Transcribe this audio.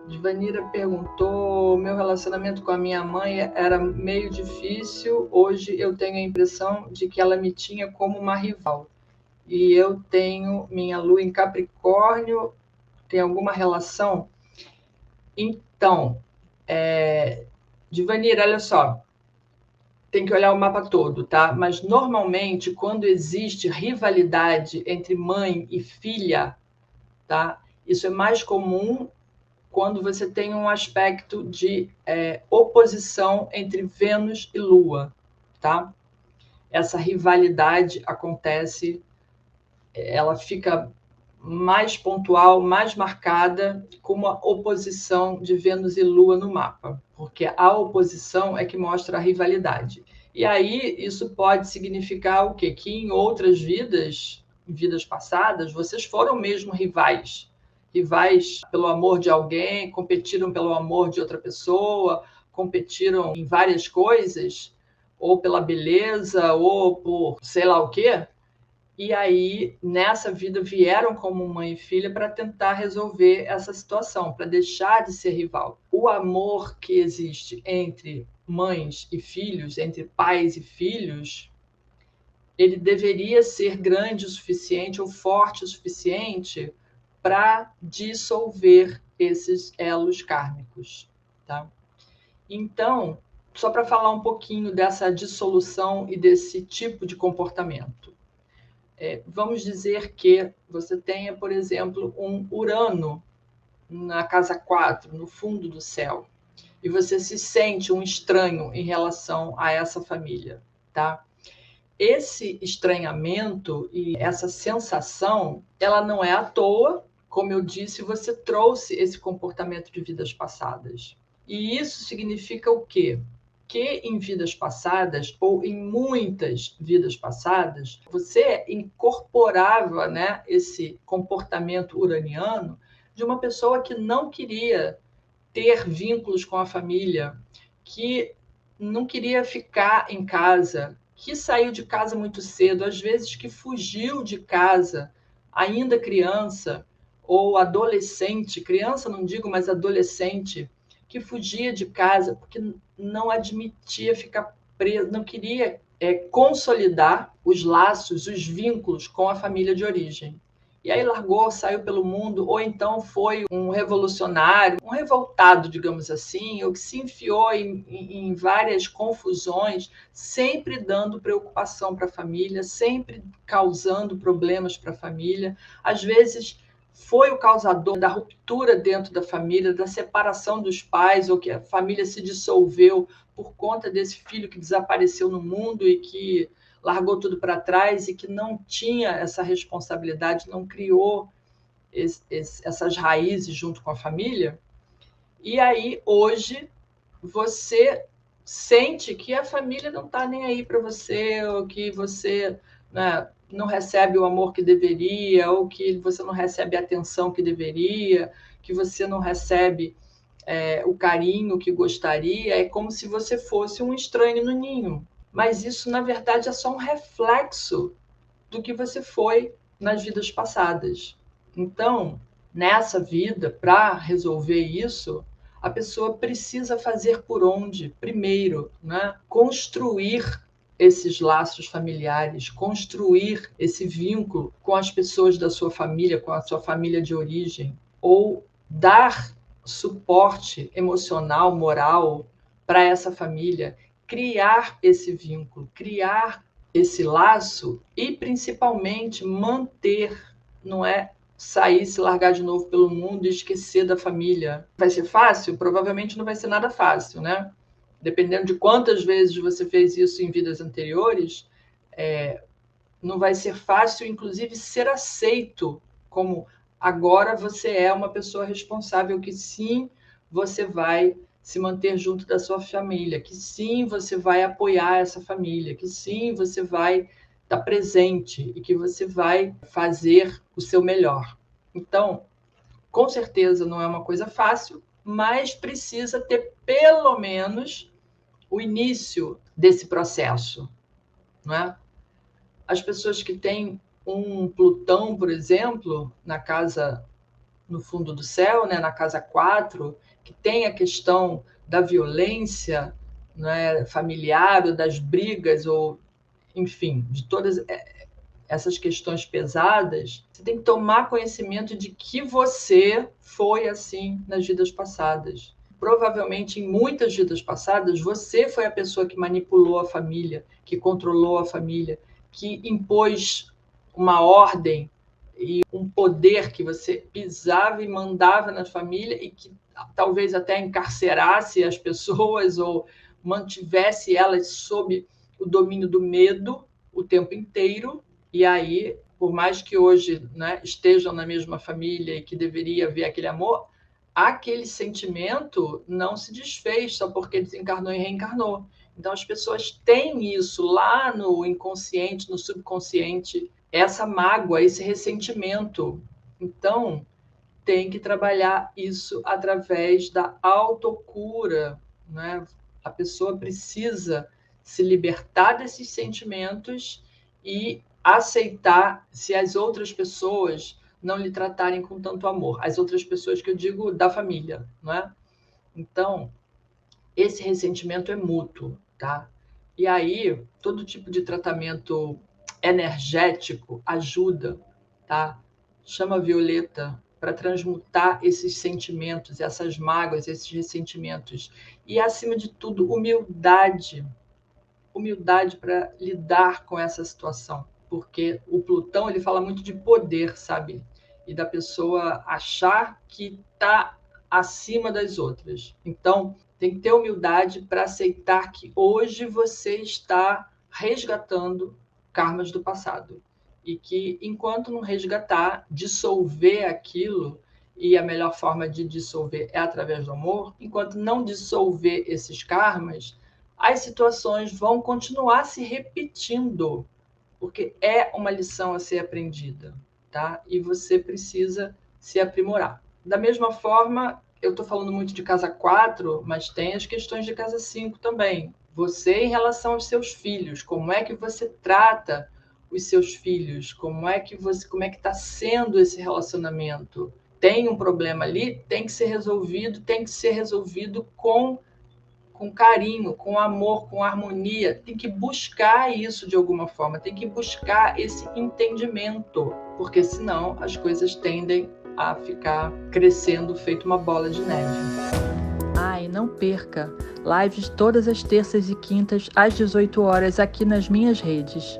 Divanira perguntou: meu relacionamento com a minha mãe era meio difícil. Hoje eu tenho a impressão de que ela me tinha como uma rival. E eu tenho minha lua em Capricórnio. Tem alguma relação? Então, Divanira, olha só, tem que olhar o mapa todo, tá? Mas normalmente, quando existe rivalidade entre mãe e filha, tá? Isso é mais comum quando você tem um aspecto de oposição entre Vênus e Lua, tá? Essa rivalidade acontece, ela fica mais pontual, mais marcada com uma oposição de Vênus e Lua no mapa, porque a oposição é que mostra a rivalidade. E aí isso pode significar o quê? Que em outras vidas, em vidas passadas, vocês foram mesmo rivais. Rivais pelo amor de alguém, competiram pelo amor de outra pessoa, competiram em várias coisas, ou pela beleza, ou por sei lá o quê. E aí, nessa vida, vieram como mãe e filha para tentar resolver essa situação, para deixar de ser rival. O amor que existe entre mães e filhos, entre pais e filhos, ele deveria ser grande o suficiente ou forte o suficiente para dissolver esses elos kármicos, tá? Então, só para falar um pouquinho dessa dissolução e desse tipo de comportamento. Vamos dizer que você tenha, por exemplo, um Urano na casa 4, no fundo do céu, e você se sente um estranho em relação a essa família, tá? Esse estranhamento e essa sensação, ela não é à toa. Como eu disse, você trouxe esse comportamento de vidas passadas. E isso significa o quê? Que em vidas passadas, ou em muitas vidas passadas, você incorporava, né, esse comportamento uraniano de uma pessoa que não queria ter vínculos com a família, que não queria ficar em casa, que saiu de casa muito cedo, às vezes que fugiu de casa, ainda criança ou adolescente, criança não digo, mas adolescente, que fugia de casa porque não admitia ficar preso, não queria consolidar os laços, os vínculos com a família de origem. E aí largou, saiu pelo mundo, ou então foi um revolucionário, um revoltado, digamos assim, ou que se enfiou em várias confusões, sempre dando preocupação para a família, sempre causando problemas para a família. Às vezes foi o causador da ruptura dentro da família, da separação dos pais, ou que a família se dissolveu por conta desse filho que desapareceu no mundo e que largou tudo para trás e que não tinha essa responsabilidade, não criou essas raízes junto com a família. E aí, hoje, você sente que a família não está nem aí para você, ou que você, né, não recebe o amor que deveria, ou que você não recebe a atenção que deveria, que você não recebe o carinho que gostaria. É como se você fosse um estranho no ninho. Mas isso, na verdade, é só um reflexo do que você foi nas vidas passadas. Então, nessa vida, para resolver isso, a pessoa precisa fazer por onde? Primeiro, né? Construir esses laços familiares, construir esse vínculo com as pessoas da sua família, com a sua família de origem, ou dar suporte emocional, moral para essa família, criar esse vínculo, criar esse laço e principalmente manter, não é sair, se largar de novo pelo mundo e esquecer da família. Vai ser fácil? Provavelmente não vai ser nada fácil, né? Dependendo de quantas vezes você fez isso em vidas anteriores, não vai ser fácil, inclusive, ser aceito como agora você é uma pessoa responsável, que sim, você vai se manter junto da sua família, que sim, você vai apoiar essa família, que sim, você vai estar presente e que você vai fazer o seu melhor. Então, com certeza não é uma coisa fácil, mas precisa ter pelo menos o início desse processo, não é? As pessoas que têm um Plutão, por exemplo, na casa no fundo do céu, né, na casa 4, que tem a questão da violência, né, familiar, ou das brigas, ou, enfim, de todas essas questões pesadas, você tem que tomar conhecimento de que você foi assim nas vidas passadas. Provavelmente, em muitas vidas passadas, você foi a pessoa que manipulou a família, que controlou a família, que impôs uma ordem e um poder que você pisava e mandava na família e que talvez até encarcerasse as pessoas ou mantivesse elas sob o domínio do medo o tempo inteiro. E aí, por mais que hoje, né, estejam na mesma família e que deveria haver aquele amor, aquele sentimento não se desfez só porque desencarnou e reencarnou. Então, as pessoas têm isso lá no inconsciente, no subconsciente, essa mágoa, esse ressentimento. Então, tem que trabalhar isso através da autocura, né? A pessoa precisa se libertar desses sentimentos e aceitar se as outras pessoas não lhe tratarem com tanto amor. As outras pessoas que eu digo da família, não é? Então, esse ressentimento é mútuo, tá? E aí, todo tipo de tratamento energético ajuda, tá? Chama a Violeta para transmutar esses sentimentos, essas mágoas, esses ressentimentos. E, acima de tudo, humildade. Humildade para lidar com essa situação. Porque o Plutão, ele fala muito de poder, sabe? E da pessoa achar que está acima das outras. Então, tem que ter humildade para aceitar que hoje você está resgatando karmas do passado. E que, enquanto não resgatar, dissolver aquilo, e a melhor forma de dissolver é através do amor, enquanto não dissolver esses karmas, as situações vão continuar se repetindo, porque é uma lição a ser aprendida, tá? E você precisa se aprimorar. Da mesma forma, eu estou falando muito de casa 4, mas tem as questões de casa 5 também. Você em relação aos seus filhos, como é que você trata os seus filhos? Como é que está sendo esse relacionamento? Tem um problema ali, tem que ser resolvido com carinho, com amor, com harmonia. Tem que buscar isso de alguma forma, tem que buscar esse entendimento, porque senão as coisas tendem a ficar crescendo feito uma bola de neve. E não perca lives todas as terças e quintas às 18 horas aqui nas minhas redes.